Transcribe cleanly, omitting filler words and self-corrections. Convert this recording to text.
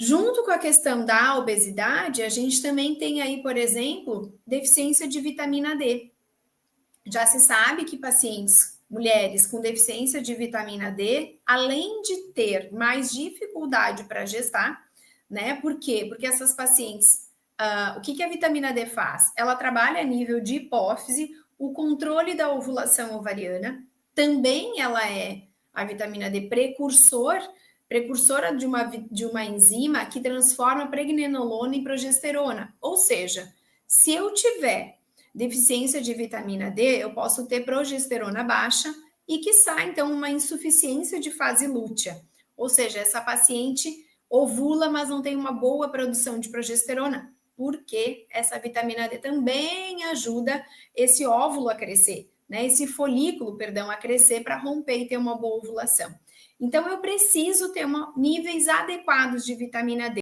Junto com a questão da obesidade, a gente também tem aí, por exemplo, deficiência de vitamina D. Já se sabe que pacientes, mulheres com deficiência de vitamina D, além de ter mais dificuldade para gestar, né? Por quê? Porque essas pacientes, o que a vitamina D faz? Ela trabalha a nível de hipófise, o controle da ovulação ovariana, também ela é a vitamina D precursora de uma enzima que transforma pregnenolona em progesterona. Ou seja, se eu tiver deficiência de vitamina D, eu posso ter progesterona baixa e, quiçá, então, uma insuficiência de fase lútea. Ou seja, essa paciente ovula, mas não tem uma boa produção de progesterona, porque essa vitamina D também ajuda esse óvulo a crescer, né? Esse folículo, perdão, a crescer para romper e ter uma boa ovulação. Então, eu preciso ter níveis adequados de vitamina D.